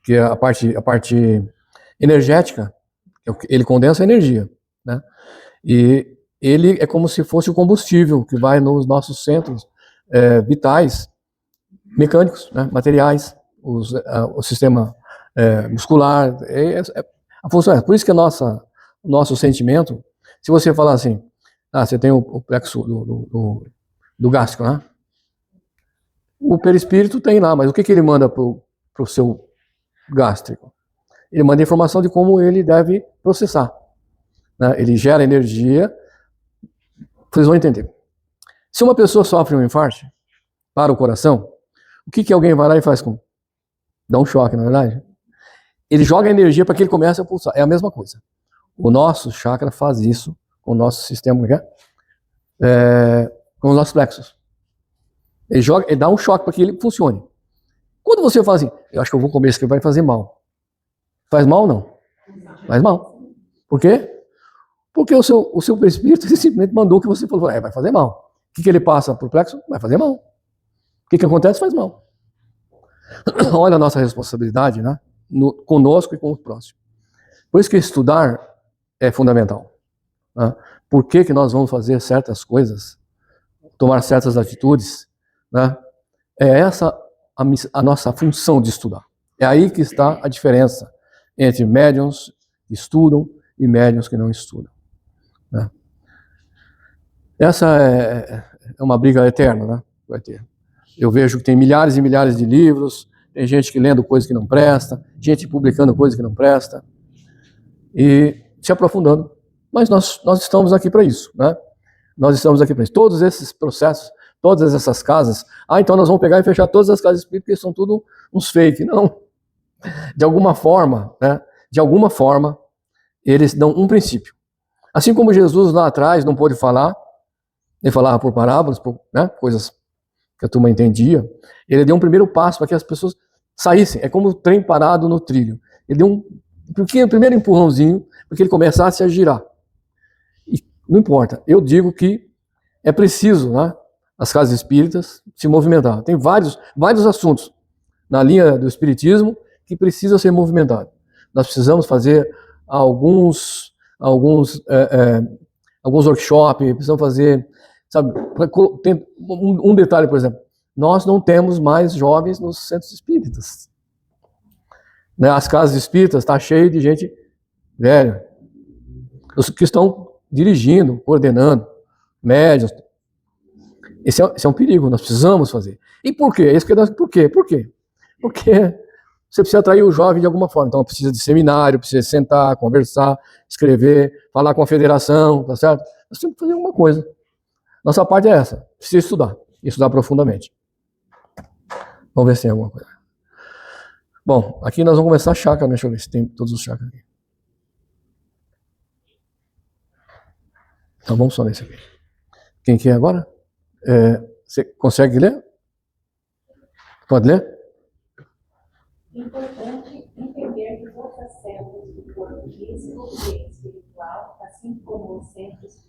Que é a parte energética, ele condensa a energia, né? E ele é como se fosse o combustível que vai nos nossos centros vitais, mecânicos, né? Materiais, o sistema muscular, a função é. Por isso que o nosso sentimento, se você falar assim, você tem o plexo do gástrico, né? O perispírito tem lá, mas o que ele manda para o seu gástrico? Ele manda informação de como ele deve processar, né? Ele gera energia. Vocês vão entender. Se uma pessoa sofre um infarto para o coração, o que alguém vai lá e faz com? Dá um choque, na verdade. Ele joga energia para que ele comece a pulsar. É a mesma coisa. O nosso chakra faz isso com o nosso sistema, com os nossos plexos. Ele dá um choque para que ele funcione. Quando você fala assim, eu acho que eu vou comer isso que vai fazer mal. Faz mal ou não? Faz mal. Por quê? Porque o seu perispírito simplesmente mandou que você falou, vai fazer mal. O que ele passa para o plexo? Vai fazer mal. O que acontece? Faz mal. Olha a nossa responsabilidade, né? Conosco e com o próximo. Por isso que estudar é fundamental. Né? Por que nós vamos fazer certas coisas, tomar certas atitudes, né? É essa a nossa função de estudar. É aí que está a diferença entre médiuns que estudam e médiuns que não estudam. Né? Essa é uma briga eterna, né? Vai ter. Eu vejo que tem milhares e milhares de livros, tem gente que lendo coisa que não presta, gente publicando coisa que não presta, e se aprofundando. Mas nós estamos aqui para isso, né? Nós estamos aqui para isso. Todos esses processos, todas essas casas, então nós vamos pegar e fechar todas as casas espíritas, porque são tudo uns fake. Não. De alguma forma, né? De alguma forma, eles dão um princípio. Assim como Jesus lá atrás não pôde falar, ele falava por parábolas, né? Coisas que a turma entendia, ele deu um primeiro passo para que as pessoas saíssem. É como o trem parado no trilho. Ele deu um primeiro empurrãozinho para que ele começasse a girar. E não importa, eu digo que é preciso, né, as casas espíritas se movimentar. Tem vários assuntos na linha do espiritismo que precisam ser movimentados. Nós precisamos fazer alguns workshops, precisamos fazer, sabe, tem um detalhe, por exemplo, nós não temos mais jovens nos centros espíritas. Né? As casas espíritas estão cheias de gente velha, os que estão dirigindo, coordenando, médiuns. Esse é um perigo, nós precisamos fazer. E por quê? Por quê? Porque você precisa atrair o jovem de alguma forma. Então precisa de seminário, precisa sentar, conversar, escrever, falar com a federação, tá certo? Nós temos que fazer alguma coisa. Nossa parte é essa, precisa estudar profundamente. Vamos ver se tem alguma coisa. Bom, aqui nós vamos começar a chakra, deixa eu ver se tem todos os chakras aqui. Então vamos só nesse aqui. Quem que é agora? Você consegue ler? Pode ler? Importante entender que todas as células do corpo físico e espiritual, assim como os centros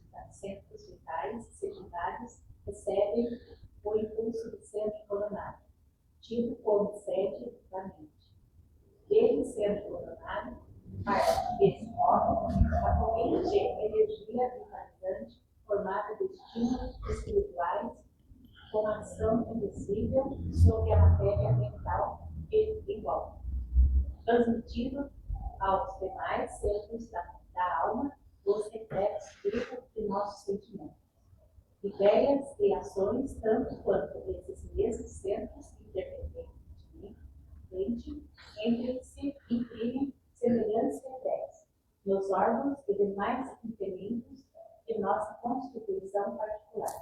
vitais secundários, recebem o impulso do centro coronário, tido como sede da mente. Desse centro coronário, parte desse órgão, a corrente de energia vitalizante formada de estímulos espirituais com ação invisível sobre a matéria mental e igual, transmitido aos demais centros da alma os reflexos vivos de nossos sentimentos, ideias e ações, tanto quanto esses mesmos centros intervenientes entre si imprimem semelhantes ideias nos órgãos e demais elementos de nossa constituição particular,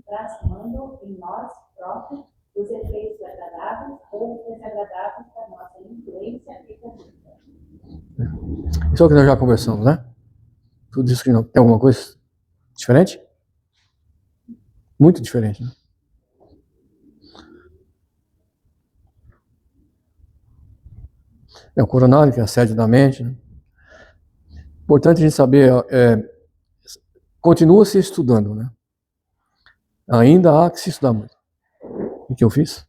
plasmando em nós próprios os efeitos agradáveis ou desagradáveis da nossa influência e conduta. Isso é o que nós já conversamos, né? Tudo isso que não tem alguma coisa diferente? Muito diferente, né? É o coronário, que é a sede da mente, né? Importante a gente saber, continua se estudando, né? Ainda há que se estudar muito. O que eu fiz?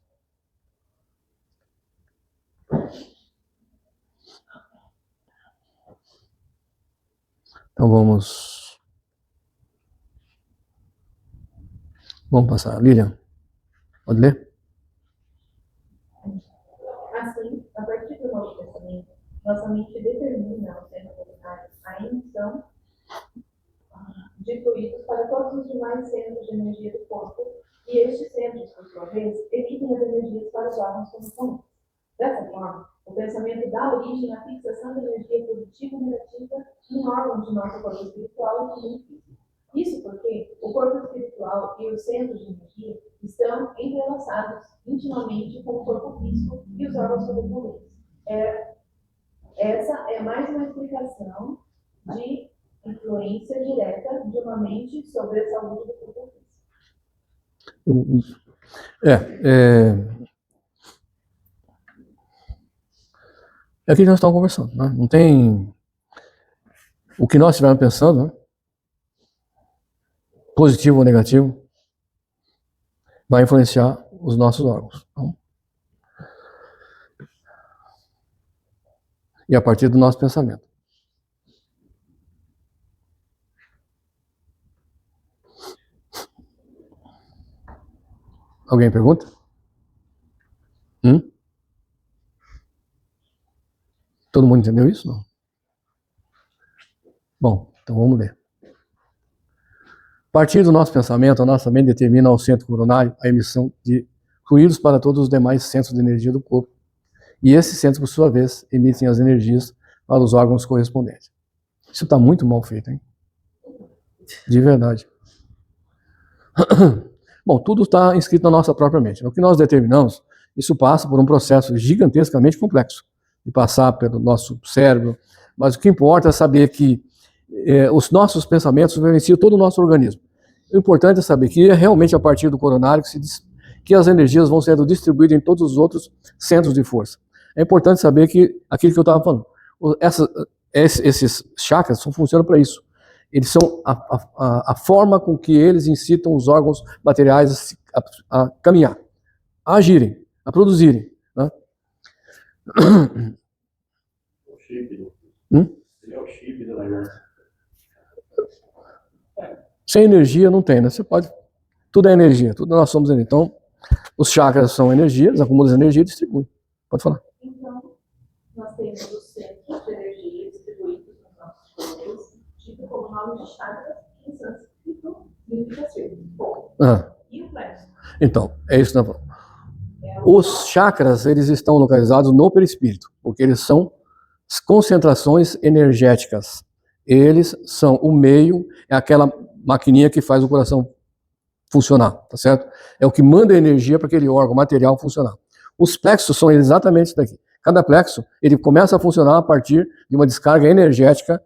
Então vamos passar. Lilian, pode ler? Assim, a partir do novo pensamento, nossa mente determina o centro coronário a emissão de fluidos para todos os demais centros de energia do corpo, e estes centros, por sua vez, emitem as energias para os órgãos correspondentes. Dessa forma, o pensamento dá origem à fixação de energia positiva e negativa em órgãos de nosso corpo espiritual e também físico. Isso porque o corpo espiritual e os centros de energia estão entrelaçados intimamente com o corpo físico e os órgãos correspondentes. Essa é mais uma explicação de influência direta de uma mente sobre a saúde do corpo físico. É aquilo que nós estamos conversando, né? Não tem o que nós estivermos pensando, né? Positivo ou negativo, vai influenciar os nossos órgãos. Então, e a partir do nosso pensamento. Alguém pergunta? Todo mundo entendeu isso? Não? Bom, então vamos ler. A partir do nosso pensamento, a nossa mente determina ao centro coronário a emissão de fluidos para todos os demais centros de energia do corpo. E esses centros, por sua vez, emitem as energias para os órgãos correspondentes. Isso está muito mal feito, hein? De verdade. Bom, tudo está inscrito na nossa própria mente. O que nós determinamos, isso passa por um processo gigantescamente complexo, de passar pelo nosso cérebro, mas o que importa é saber que os nossos pensamentos influenciam todo o nosso organismo. O importante é saber que é realmente a partir do coronário que as energias vão sendo distribuídas em todos os outros centros de força. É importante saber que aquilo que eu estava falando, esses chakras funcionam para isso. Eles são a forma com que eles incitam os órgãos materiais a caminhar, a agirem, a produzirem. Né? O chip. Seria o chip da lagarta. Sem energia não tem, né? Você pode. Tudo é energia, tudo nós somos energia. Então, os chakras são energias, acumulam energia e distribuem. Pode falar. Então, nós temos os centros de energia distribuídos nos nossos corpos, tipo como nome de chakras, em sânscrito, significa ser bom. E o plexo? Então, é isso que nós falamos. Os chakras, eles estão localizados no perispírito, porque eles são concentrações energéticas. Eles são o meio, é aquela maquininha que faz o coração funcionar, tá certo? É o que manda energia para aquele órgão material funcionar. Os plexos são exatamente isso daqui. Cada plexo, ele começa a funcionar a partir de uma descarga energética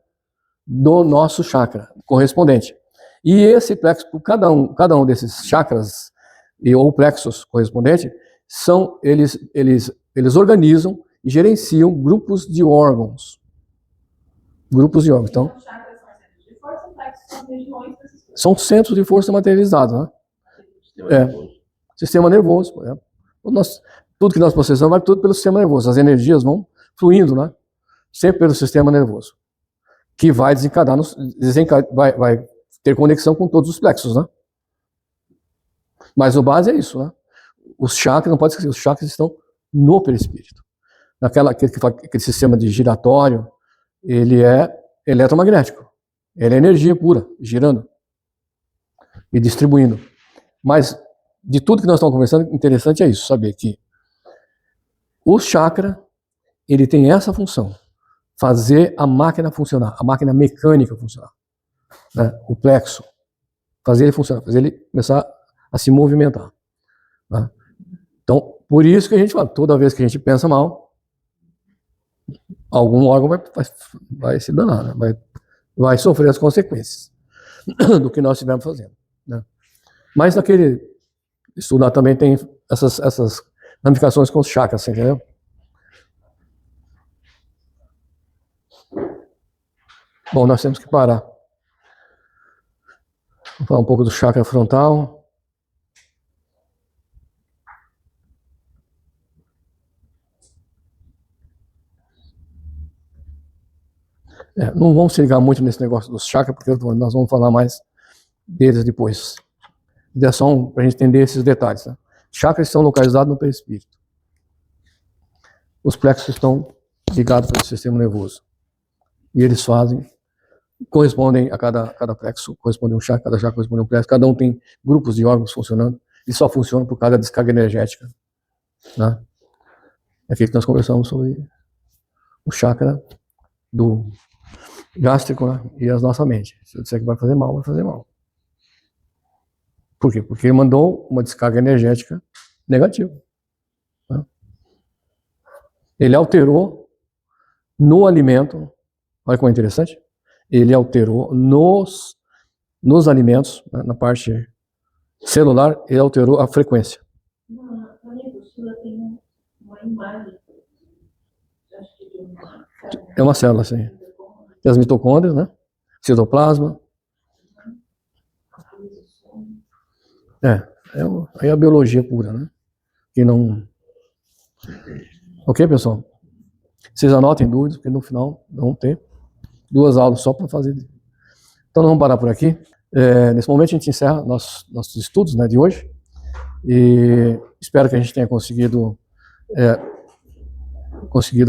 do nosso chakra correspondente. E esse plexo, cada um desses chakras ou plexos correspondentes, eles organizam e gerenciam grupos de órgãos. Grupos de órgãos. Então, Os chakras são centros de força, plexos são regiões dessas coisas. são centros de força materializados, né? Sistema nervoso. Sistema nervoso, por exemplo. Tudo que nós processamos vai tudo pelo sistema nervoso. As energias vão fluindo, né? Sempre pelo sistema nervoso. Que vai desencadear, vai ter conexão com todos os plexos, né? Mas o base é isso, né? Os chakras, não pode esquecer, os chakras estão no perispírito. Aquele sistema de giratório, ele é eletromagnético. Ele é energia pura, girando e distribuindo. Mas, de tudo que nós estamos conversando, interessante é isso, saber que o chakra, ele tem essa função, fazer a máquina funcionar, a máquina mecânica funcionar, né? O plexo, fazer ele funcionar, fazer ele começar a se movimentar, né? Então, por isso que a gente fala, toda vez que a gente pensa mal, algum órgão vai se danar, né? Vai sofrer as consequências do que nós estivermos fazendo, né? Mas naquele estudo lá também tem essas ramificações com os chakras, entendeu? Bom, nós temos que parar. Vamos falar um pouco do chakra frontal. Não vamos se ligar muito nesse negócio dos chakras, porque nós vamos falar mais deles depois. É só para a gente entender esses detalhes, né? Chakras estão localizados no perispírito. Os plexos estão ligados pelo sistema nervoso. E eles correspondem a cada plexo, corresponde a um chakra, cada chakra corresponde a um plexo. Cada um tem grupos de órgãos funcionando. E só funcionam por causa da descarga energética, né? É aqui que nós conversamos sobre o chakra do gástrico, né? E a nossa mente. Se eu disser que vai fazer mal, vai fazer mal. Por quê? Porque ele mandou uma descarga energética negativa, né? Ele alterou no alimento, olha como é interessante, ele alterou nos alimentos, né, na parte celular, ele alterou a frequência. Na minha postura tem uma imagem. É uma célula, sim. Tem as mitocôndrias, né? Citoplasma. É a biologia pura, né? Que não... Ok, pessoal? Vocês anotem dúvidas, porque no final vão ter 2 aulas só para fazer. Então, nós vamos parar por aqui. Nesse momento, a gente encerra nossos estudos, né, de hoje. E espero que a gente tenha conseguido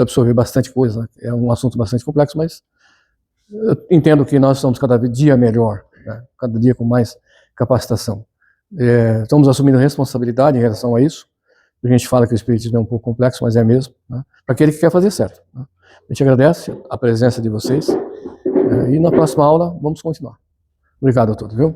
absorver bastante coisa, né? É um assunto bastante complexo, mas eu entendo que nós estamos cada dia melhor, né? Cada dia com mais capacitação. Estamos assumindo responsabilidade em relação a isso. A gente fala que o espiritismo é um pouco complexo, mas é mesmo, né? Para aquele que quer fazer certo, né? A gente agradece a presença de vocês, e na próxima aula vamos continuar. Obrigado a todos, viu?